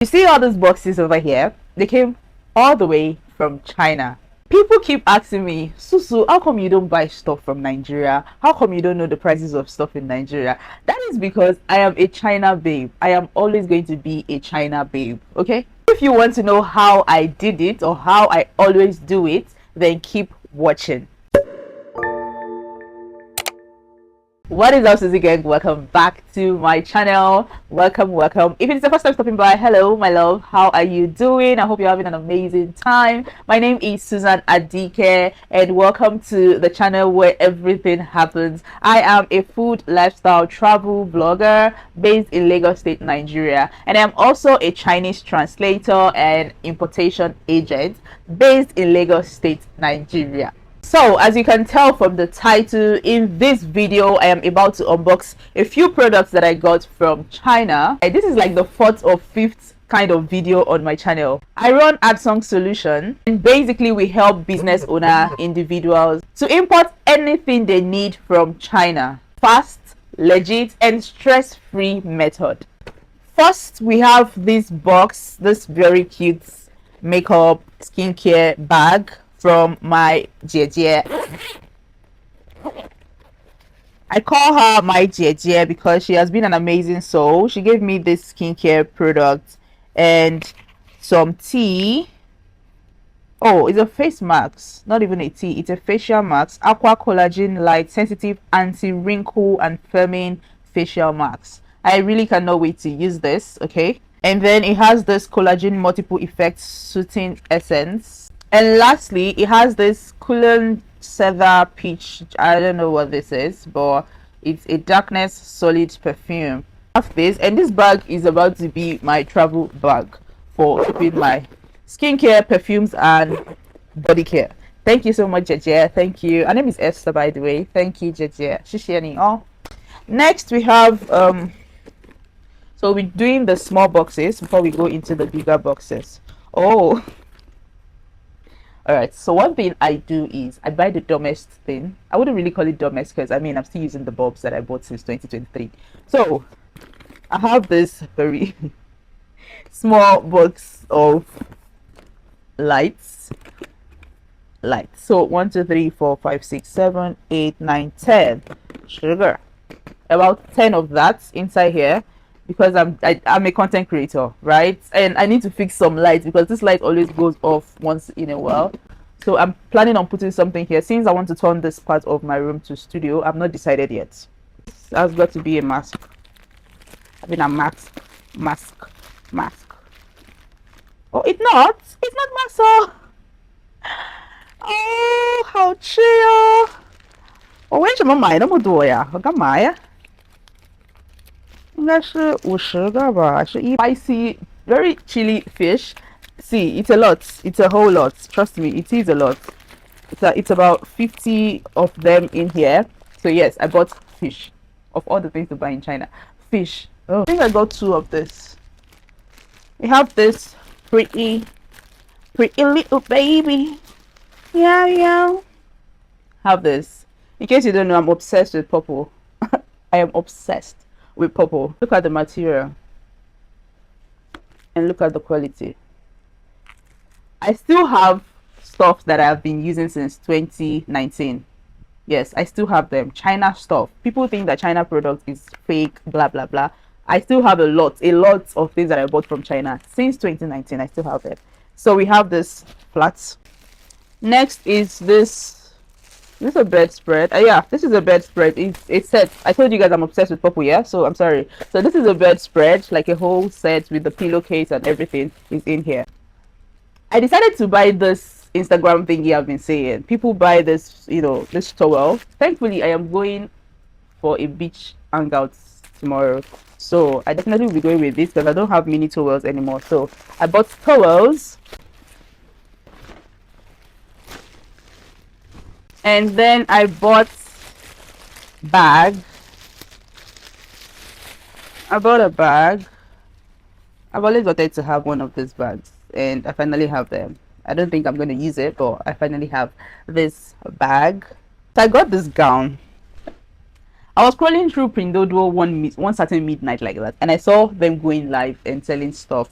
You see all these boxes over here? They came all the way from China. People keep asking me, Susu, how come you don't buy stuff from Nigeria? How come you don't know the prices of stuff in Nigeria? That is because I am a China babe. I am always going to be a China babe, okay? If you want to know how I did it or how I always do it, then keep watching. What is up, Susie gang? Welcome back to my channel. Welcome. If it's the first time stopping by, hello my love, how are you doing? I hope you're having an amazing time. My name is Susan Adike and welcome to the channel where everything happens. I am a food, lifestyle, travel blogger based in Lagos State, Nigeria, and I'm also a Chinese translator and importation agent based in Lagos State, Nigeria. So as you can tell from the title, in this video I am about to unbox a few products that I got from China. This is like the fourth or fifth kind of video on my channel. I run AdSong Solution, and basically we help business owner individuals to import anything they need from China. Fast, legit, and stress-free method. First, we have this box, this very cute makeup skincare bag from my Jie. I call her my Jie because she has been an amazing soul. She gave me this skincare product and some tea. Oh, it's a face mask, not even a tea. It's a facial mask. Aqua Collagen Light Sensitive Anti-Wrinkle and Firming Facial Mask. I really cannot wait to use this, okay? And then it has this collagen multiple effects soothing essence. And lastly, it has this cooling cedar peach. I don't know what this is, but it's a darkness solid perfume. I have this, and this bag is about to be my travel bag for keeping my skincare, perfumes, and body care. Thank you so much, Jeje. Thank you. Her name is Esther, by the way. Thank you, Jeje. Shishiani. Oh. Next, we have so we're doing the small boxes before we go into the bigger boxes. Oh. Alright, so one thing I do is I buy the dumbest thing. I wouldn't really call it dumbest because I mean I'm still using the bulbs that I bought since 2023. So I have this very small box of lights. So 1, 2, 3, 4, 5, 6, 7, 8, 9, 10 sugar. About 10 of that inside here because I'm a content creator, right? And I need to fix some lights because this light always goes off once in a while. So I'm planning on putting something here since I want to turn this part of my room to studio. I'm not decided yet. That's got to be a mask. I mean a mask. Oh, it's not mask. Oh, how chill. Oh, when you mama na mo do ya? Gamaya. 应该是50个吧，是spicy, very chili fish. See, it's a lot. It's a whole lot. Trust me, it is a lot. It's about 50 of them in here. So yes, I bought fish. Of all the things to buy in China, fish. Oh, I think I got 2 of this. We have this pretty little baby. Yeah. Have this. In case you don't know, I'm obsessed with purple. I am obsessed with purple. Look at the material and look at the quality. I still have stuff that I've been using since 2019. Yes, I still have them. China stuff. People think that China product is fake, blah blah blah. I still have a lot of things that I bought from China since 2019. I still have it. So we have this flats. Next is this. This is a bedspread. Yeah, this is a bedspread. It's set. I told you guys I'm obsessed with purple, yeah? So I'm sorry. So this is a bedspread, like a whole set with the pillowcase and everything is in here. I decided to buy this Instagram thingy I've been saying. People buy this, you know, this towel. Thankfully, I am going for a beach hangout tomorrow. So I definitely will be going with this because I don't have mini towels anymore. So I bought towels. And then I bought bag. I bought a bag. I've always wanted to have one of these bags and I finally have them. I don't think I'm going to use it, but I finally have this bag. So I got this gown. I was scrolling through Pindodo one certain midnight like that, and I saw them going live and selling stuff.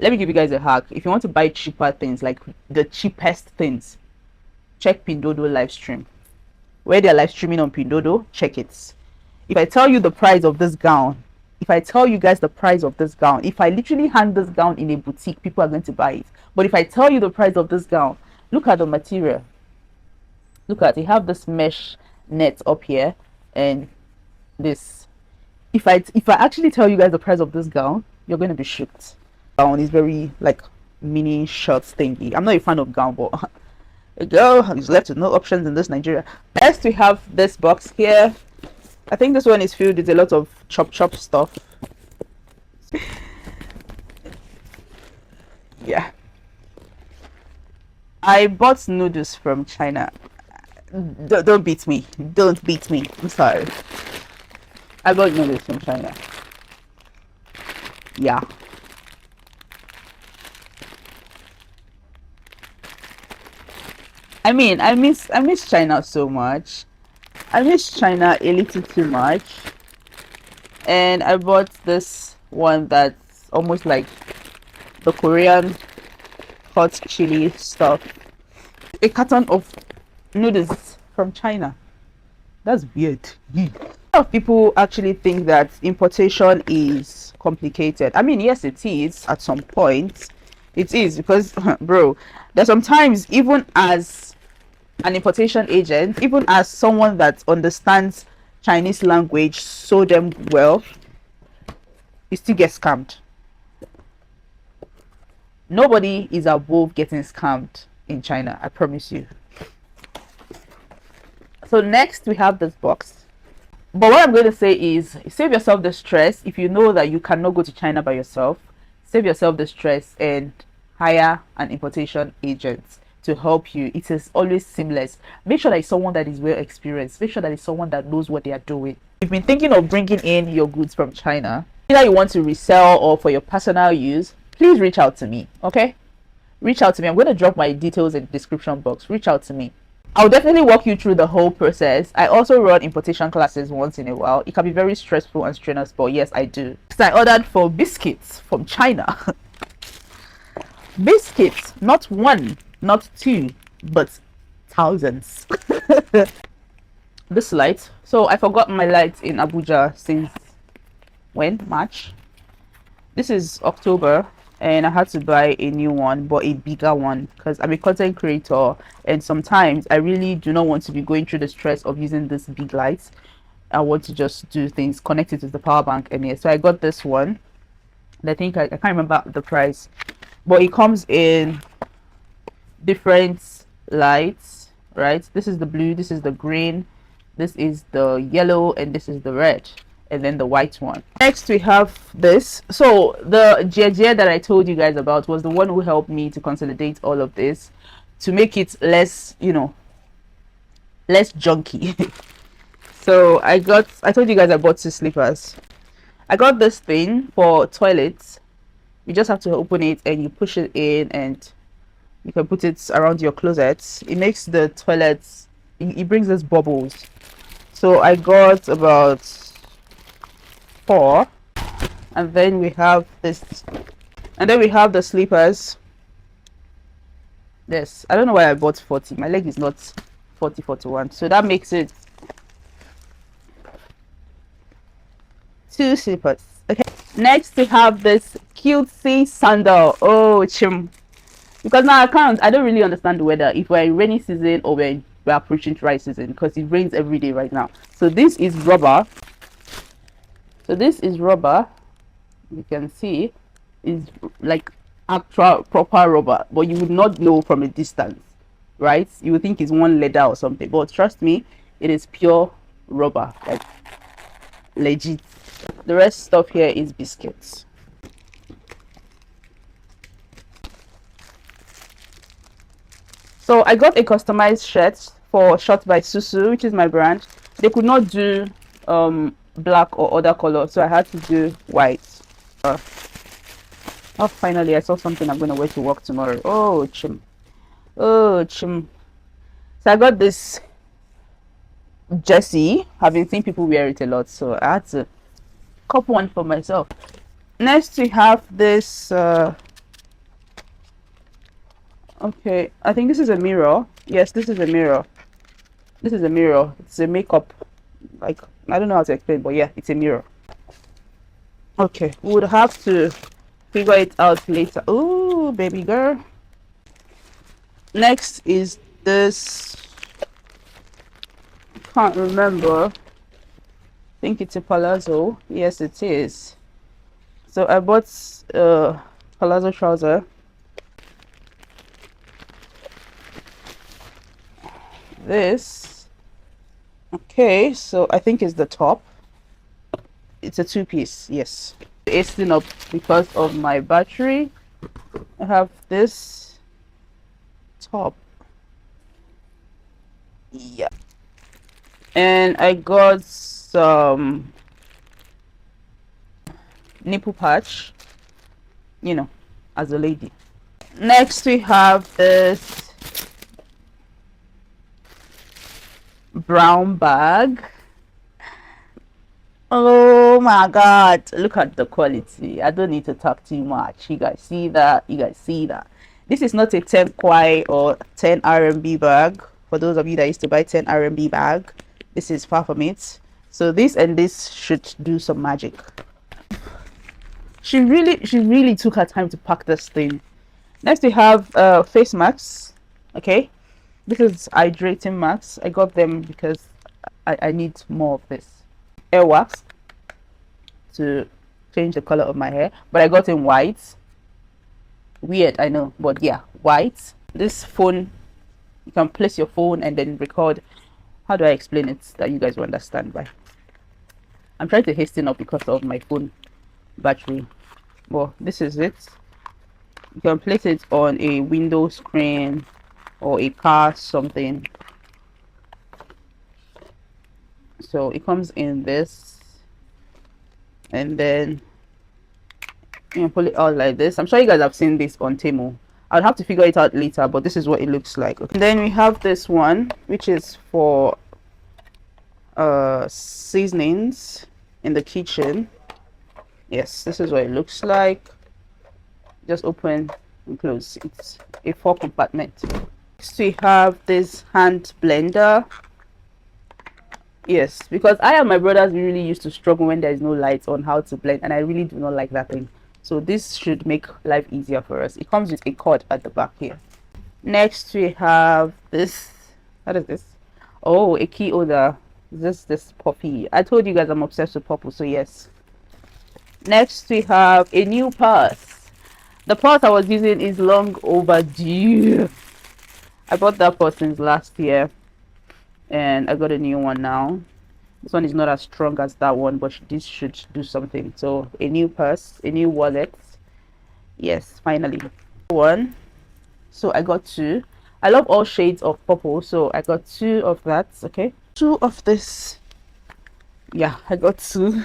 let me give you guys a hack. If you want to buy cheaper things, like the cheapest things, check Pindodo live stream. Where they're live streaming on Pindodo, check it. If I tell you the price of this gown, if I tell you guys the price of this gown, if I literally hang this gown in a boutique, people are going to buy it. But if I tell you the price of this gown, look at the material. Look at it. Have this mesh net up here and this. If I actually tell you guys the price of this gown, you're going to be shocked. Gown is very like mini short thingy. I'm not a fan of gown, but a girl is left with no options in this Nigeria. Next we have this box here. I think this one is filled with a lot of chop stuff. Yeah, I bought noodles from China. Don't beat me. Don't beat me. I'm sorry. I bought noodles from China. Yeah. I mean, I miss China so much. I miss China a little too much. And I bought this one that's almost like the Korean hot chili stuff. A carton of noodles from China. That's weird. A lot of people actually think that importation is complicated. I mean, yes, it is at some point. It is because, bro, there's sometimes even as an importation agent, even as someone that understands Chinese language so damn well, you still get scammed. Nobody is above getting scammed in China, I promise you. So next we have this box. But what I'm going to say is save yourself the stress. If you know that you cannot go to China by yourself, save yourself the stress and hire an importation agent to help you. It is always seamless. Make sure that it's someone that is well experienced. Make sure that it's someone that knows what they are doing. If you've been thinking of bringing in your goods from China, either you want to resell or for your personal use, please reach out to me. Okay, reach out to me. I'm going to drop my details in the description box. Reach out to me. I'll definitely walk you through the whole process. I also run importation classes once in a while. It can be very stressful and strenuous, but yes, I do. So I ordered for biscuits from China. Biscuits, not one, not two, but thousands. This light. So I forgot my light in Abuja since when? March. This is October. And I had to buy a new one, but a bigger one, because I'm a content creator and sometimes I really do not want to be going through the stress of using this big lights. I want to just do things connected to the power bank. And yeah, so I got this one. And I think I can't remember the price, but it comes in different lights, right? This is the blue, this is the green, this is the yellow, and this is the red, and then the white one. Next we have this. So the JJ that I told you guys about was the one who helped me to consolidate all of this to make it less, you know, less junky. So I told you guys I bought 2 slippers. I got this thing for toilets. You just have to open it and you push it in and you can put it around your closet. It makes the toilets, it brings us bubbles. So I got about 4, and then we have this, and then we have the slippers. This, I don't know why I bought 40. My leg is not 41, so that makes it 2 slippers. Okay, next we have this cutesy sandal. Oh chim, because now I don't really understand the weather, if we're in rainy season or we're approaching dry season, because it rains every day right now. So this is rubber. So this is rubber. You can see is like actual proper rubber, but you would not know from a distance, right? You would think it's one leather or something, but trust me, it is pure rubber, like legit. The rest stuff here is biscuits. So I got a customized shirt for Shot by Susu, which is my brand. They could not do black or other color, so I had to do white. Oh, finally I saw something I'm gonna wear to work tomorrow. Oh chim, oh chim. So I got this jersey. I've been seeing people wear it a lot, so I had to cop one for myself. Next we have this Okay, I think this is a mirror. Yes, this is a mirror. This is a mirror. It's a makeup. Like, I don't know how to explain, but yeah, it's a mirror. Okay, we would have to figure it out later. Oh, baby girl. Next is this. Can't remember. I think it's a palazzo. Yes, it is. So I bought palazzo trouser. This. Okay, so I think it's the top. It's a two-piece. Yes. Acing up because of my battery. I have this top. Yeah. And I got some nipple patch, you know, as a lady. Next we have this brown bag. Oh my god, look at the quality. I don't need to talk too much. You guys see that? You guys see that? This is not a 10 kwai or 10 RMB bag. For those of you that used to buy 10 RMB bag, this is far from it. So this and this should do some magic. She really took her time to pack this thing. Next we have face masks. Okay, this is hydrating masks. I got them because I need more of this. Hair wax to change the color of my hair, but I got in white. Weird, I know, but yeah, white. This phone, you can place your phone and then record. How do I explain it that you guys will understand? By I'm trying to hasten up because of my phone battery. Well, this is it. You can place it on a window screen or a car something. So it comes in this, and then you can pull it out like this. I'm sure you guys have seen this on Temu. I'll have to figure it out later, but this is what it looks like. Okay. And then we have this one, which is for seasonings in the kitchen. Yes, this is what it looks like. Just open and close. It's a 4 compartment. Next we have this hand blender. Yes, because I and my brothers really used to struggle when there is no light on how to blend, and I really do not like that thing. So this should make life easier for us. It comes with a cord at the back here. Next we have this. What is this? Oh, a key holder. This puffy. I told you guys I'm obsessed with purple, so yes. Next we have a new purse. The purse I was using is long overdue. I bought that purse since last year, and I got a new one now. This one is not as strong as that one, but this should do something. So a new purse, a new wallet. Yes, finally one. So I got two. I love all shades of purple, so I got two of that. Okay, two of this. Yeah, I got two.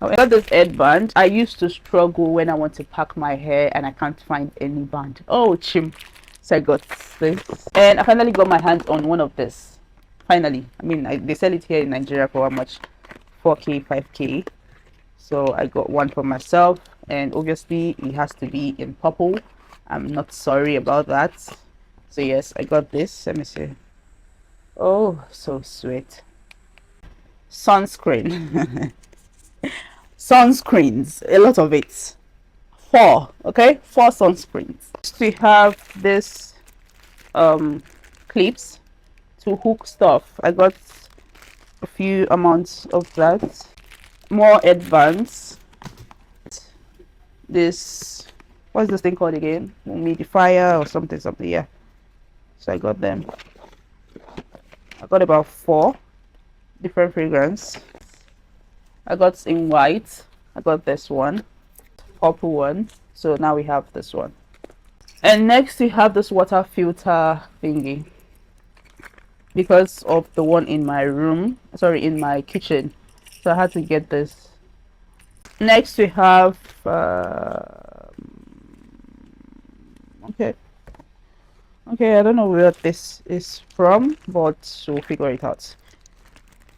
I got this headband. I used to struggle when I want to pack my hair and I can't find any band. Oh, chim. So I got this, and I finally got my hands on one of this. Finally, I mean, they sell it here in Nigeria for how much? 4k, 5k. So I got one for myself, and obviously it has to be in purple. I'm not sorry about that. So yes, I got this. Let me see. Oh, so sweet. Sunscreen. Sunscreens, a lot of it. 4, okay, 4 sunscreens. Next we have this clips to hook stuff. I got a few amounts of that. More advanced. This, what's this thing called again? Humidifier or something, yeah. So I got them. I got about 4 different fragrance. I got in white. I got this one, purple one. So now we have this one. And next we have this water filter thingy, because of the one in my room, sorry, in my kitchen, so I had to get this. Next we have okay, I don't know where this is from, but we'll figure it out.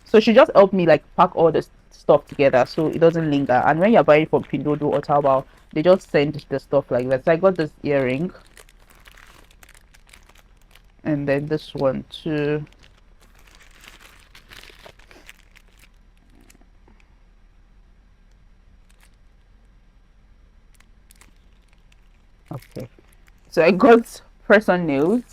So she just helped me like pack all this stuff together so it doesn't linger, and when you're buying from Pindodo or Taobao, they just send the stuff like that. So I got this earring. And then this one too. Okay, so I got person nails.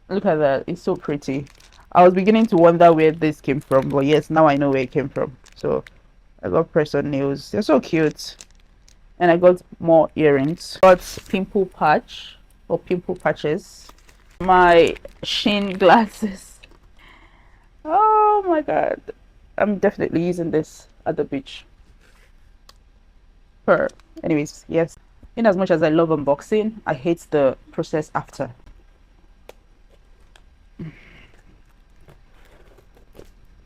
Look at that, it's so pretty. I was beginning to wonder where this came from, but yes, now I know where it came from. So I got person nails, they're so cute. And I got more earrings. Got pimple patch or pimple patches. My Shin glasses. Oh my god, I'm definitely using this at the beach. Per anyways, yes, in as much as I love unboxing, I hate the process after.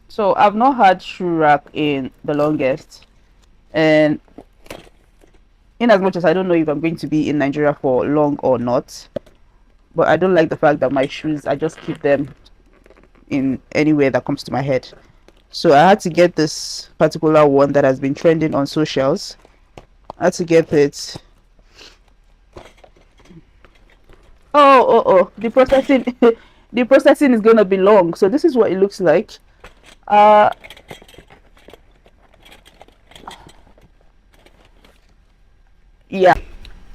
So I've not had shoe rack in the longest, and in as much as I don't know if I'm going to be in Nigeria for long or not, but I don't like the fact that my shoes, I just keep them in anywhere that comes to my head. So I had to get this particular one that has been trending on socials. I had to get it. Oh, the processing the processing is gonna be long. So this is what it looks like. uh yeah,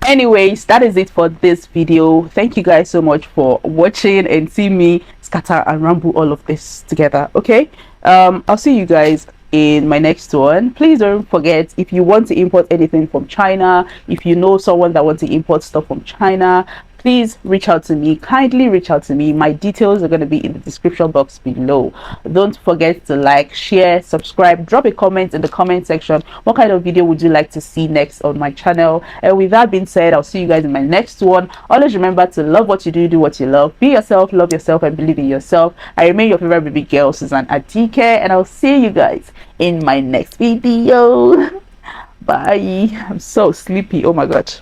anyways, that is it for this video. Thank you guys so much for watching and see me scatter and ramble all of this together. Okay, I'll see you guys in my next one. Please don't forget, if you want to import anything from China, if you know someone that wants to import stuff from China, please reach out to me. Kindly reach out to me. My details are going to be in the description box below. Don't forget to like, share, subscribe, drop a comment in the comment section. What kind of video would you like to see next on my channel? And with that being said, I'll see you guys in my next one. Always remember to love what you do what you love, be yourself, love yourself, and believe in yourself. I remain your favorite baby girl, Susan Adike, and I'll see you guys in my next video. Bye. I'm so sleepy. Oh my god.